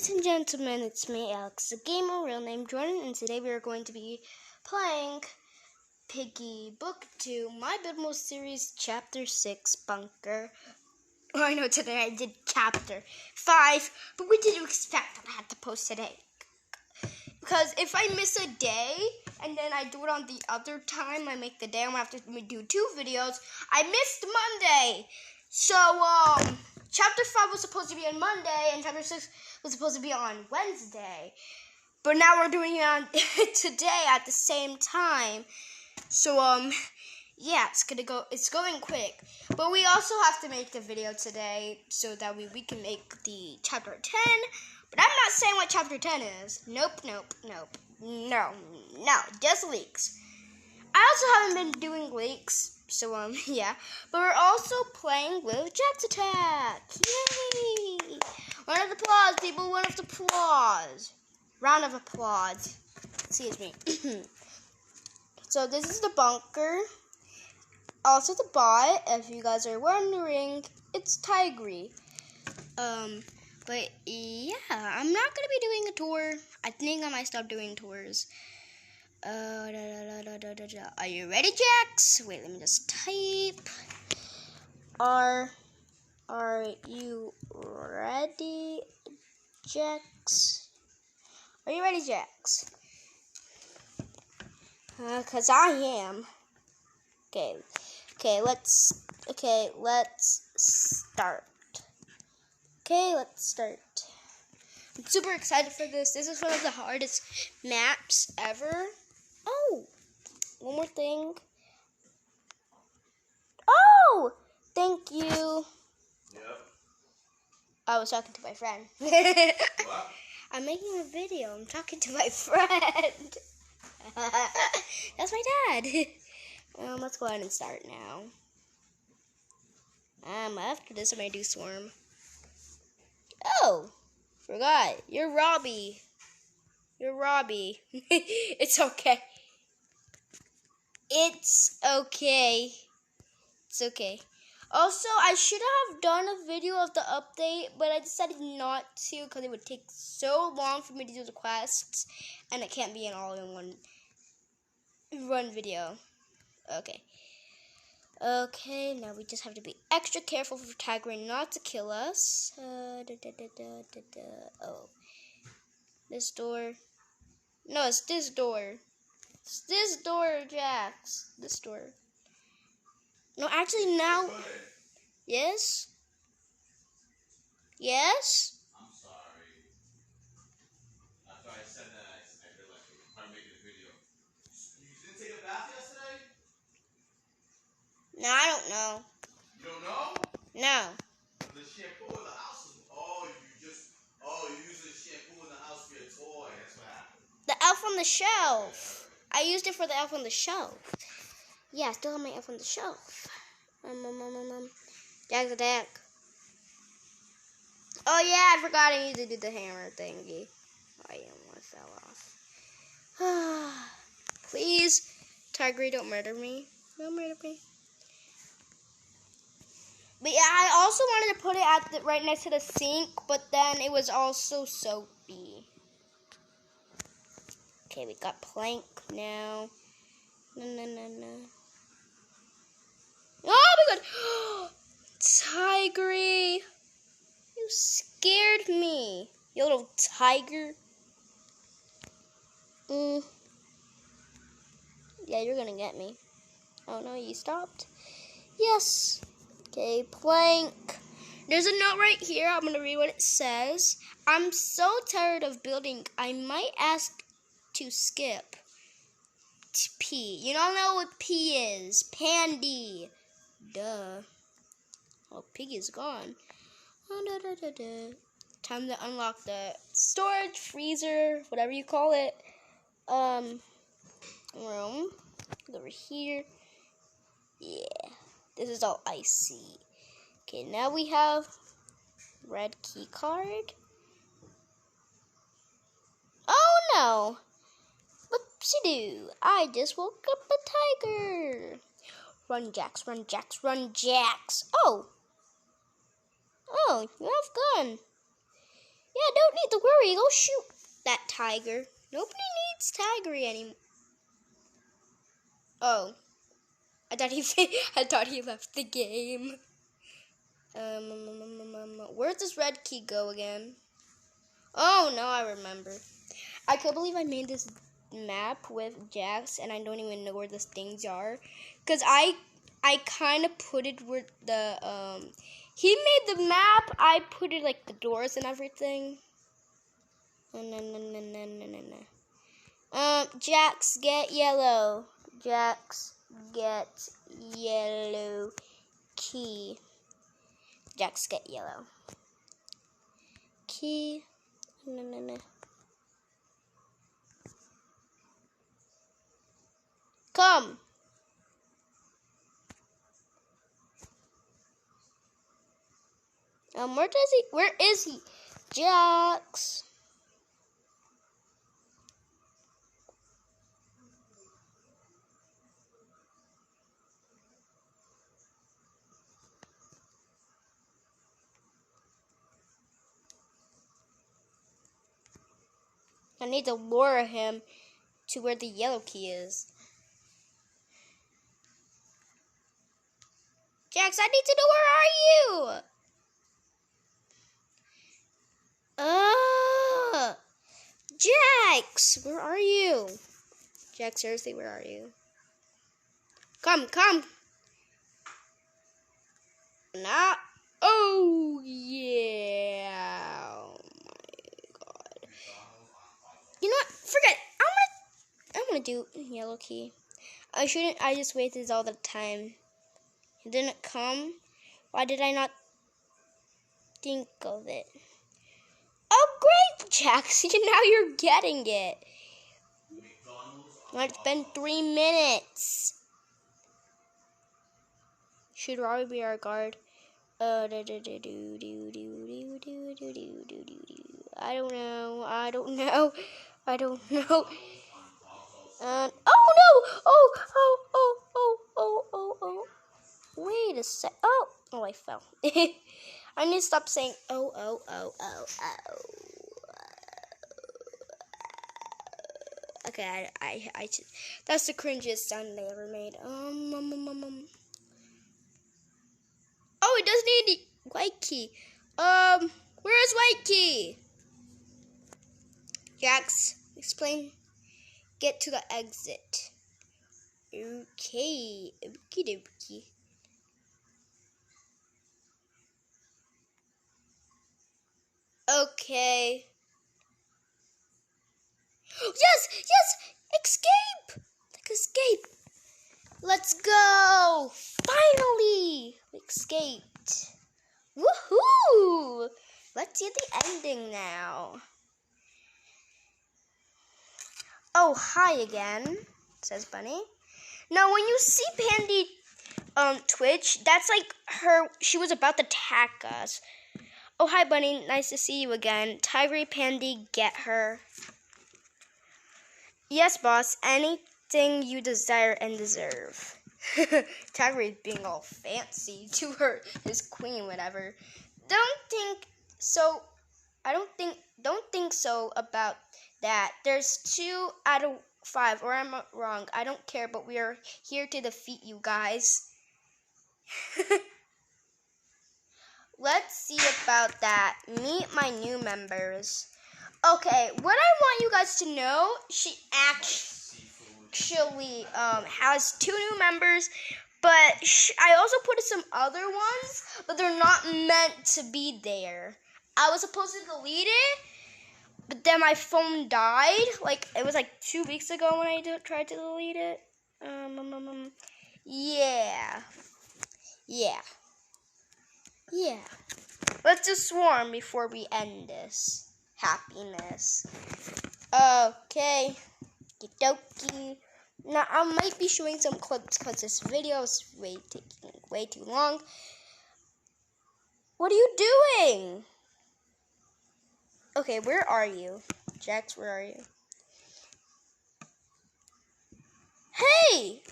Ladies and gentlemen, it's me, Alex, the gamer, real name Jordan, and today we are going to be playing Piggy Book 2, My Build Mode Series, Chapter 6, Bunker. Oh, I know today I did Chapter 5, but we didn't expect that I had to post today. Because if I miss a day, and then I do it on the other time, I make the day, I'm going to have to do 2 videos. I missed Monday! So, Chapter 5 was supposed to be on Monday, and Chapter 6 was supposed to be on Wednesday. But now we're doing it on today at the same time. So, yeah, it's going quick. But we also have to make the video today so that we can make the Chapter 10. But I'm not saying what Chapter 10 is. Nope. No, just leaks. I also haven't been doing leaks. So, yeah. But we're also playing with Jack's Attack. Yay! Round of applause, people. Round of applause. Round of applause. Excuse me. So, this is the bunker. Also, the bot. If you guys are wondering, it's Tigry. But, yeah. I'm not going to be doing a tour. I think I might stop doing tours. Are you ready, Jax? Wait, let me just type. Are you ready, Jax? Are you ready, Jax? 'Cause I am. Okay, let's start. I'm super excited for this. This is one of the hardest maps ever. Oh, one more thing. Oh, thank you. Yep. I was talking to my friend. What? I'm making a video. I'm talking to my friend. That's my dad. Let's go ahead and start now. After this, I'm going to do Swarm. Oh, forgot. You're Robbie. It's okay. It's okay. Also, I should have done a video of the update, but I decided not to because it would take so long for me to do the quests, and it can't be an all-in-one video. Okay, now we just have to be extra careful for Tigray not to kill us. Oh, this door. No, it's this door. It's this door, Jax. This door. No, actually now. Yes? I'm sorry. After I said that, I realized I'm making a video. You didn't take a bath yesterday? No, I don't know. You don't know? No. The shampoo in the house is... you used the shampoo in the house for your toy. That's what happened. The elf on the shelf. I used it for the elf on the shelf. Yeah, I still have my elf on the shelf. Jack's Attack. Oh yeah, I forgot I need to do the hammer thingy. I almost fell off. Please, Tigray, don't murder me. Don't murder me. But yeah, I also wanted to put it right next to the sink, but then it was also soapy. Okay, we got plank now. No. Oh my god! Tigray! You scared me, you little tiger. Yeah, you're gonna get me. Oh no, you stopped? Yes. Okay, plank. There's a note right here. I'm gonna read what it says. I'm so tired of building. I might ask to skip. P. You don't know what P is. Pandy. Duh. Oh, Piggy's gone. Time to unlock the storage, freezer, whatever you call it. Room. Over here. Yeah. This is all icy. Okay, now we have red key card. Oh no! Whoopsie-doo. I just woke up a tiger. Run, Jax. Oh, you have gun. Yeah, don't need to worry. Go shoot that tiger. Nobody needs Tigery anymore. Oh, I thought he left the game. Where does red key go again? Oh no, I remember. I can't believe I made this map with Jax and I don't even know where the things are. Cause I kind of put it where the he made the map. I put it like the doors and everything. Jax, get yellow. Jax, get yellow key. Jax, get yellow key. Come. Where is he? Jax. I need to lure him to where the yellow key is. Jax, I need to know, where are you? Jax, where are you? Jax, seriously, where are you? Come. Nah. Oh, yeah. Oh, my God. You know what? Forget it. I'm gonna do yellow key. I just wasted all the time. It didn't come. Why did I not think of it? Oh, great, Jax. Now you're getting it. Well, it's been 3 minutes. Should Robbie be our guard? I don't know. Oh no! Oh! Wait a sec. Oh, I fell. I need to stop saying oh. Okay, I that's the cringiest sound they ever made. Oh, it does need white key. Where's white key? Jax, explain. Get to the exit. Okay, okie dokie. Okay. Yes! Escape! Let's go! Finally! We escaped. Woohoo! Let's see the ending now. Oh, hi again, says Bunny. Now, when you see Pandy Twitch, that's like she was about to attack us. Oh, hi, Bunny. Nice to see you again. Tigery, Pandy, get her. Yes, boss. Anything you desire and deserve. Tigery being all fancy to his queen, whatever. Don't think so about that. There's 2 out of 5, or I'm wrong. I don't care, but we are here to defeat you guys. Let's see about that. Meet my new members. Okay, what I want you guys to know, she actually has 2 new members, but I also put some other ones, but they're not meant to be there. I was supposed to delete it, but then my phone died. It was 2 weeks ago when I tried to delete it. Yeah. Let's just swarm before we end this happiness. Okay. Okie-dokie. Now, I might be showing some clips because this video is taking way too long. What are you doing? Okay, where are you? Jax, where are you? Hey!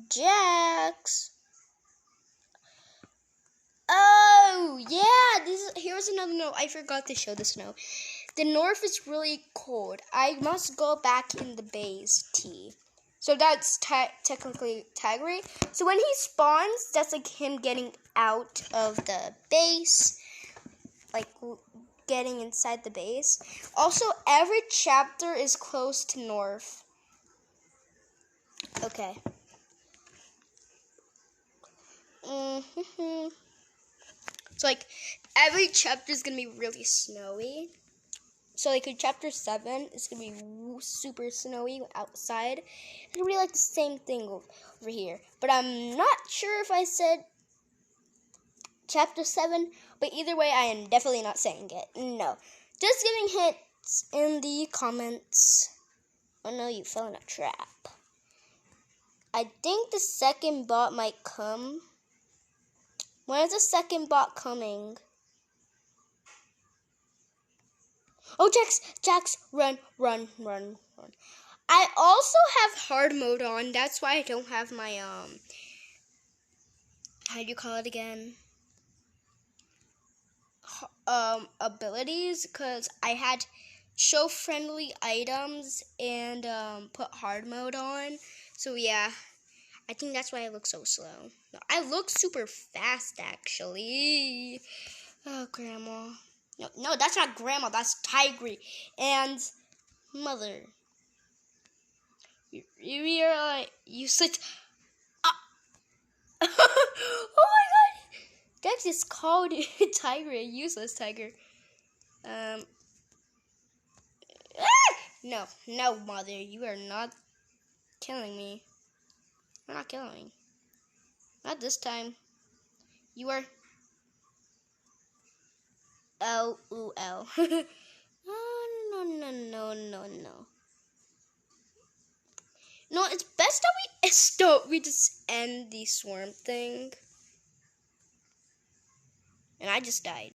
Jax! Oh, yeah. Here's another note. I forgot to show the snow. The north is really cold. I must go back in the base tea. So that's technically Tigray. So when he spawns, that's like him getting out of the base. Like getting inside the base. Also, every chapter is close to north. Okay. So like every chapter is gonna be really snowy. So like in chapter 7, it's gonna be super snowy outside. It's gonna be like the same thing over here. But I'm not sure if I said chapter 7. But either way, I am definitely not saying it. No, just giving hints in the comments. Oh no, you fell in a trap. I think the second bot might come. When is the second bot coming? Oh, Jax, run. I also have hard mode on. That's why I don't have my, how do you call it again? Abilities, because I had show friendly items and, put hard mode on. So, yeah, I think that's why I look so slow. No, I look super fast, actually. Oh, Grandma. No, that's not Grandma. That's Tigray. And Mother. You're like, you such. Oh my god! That just called Tiger a useless tiger. No, Mother. You are not killing me. You're not killing me. Not this time. You are. L-O-L. No. No, it's best that we just end the swarm thing. And I just died.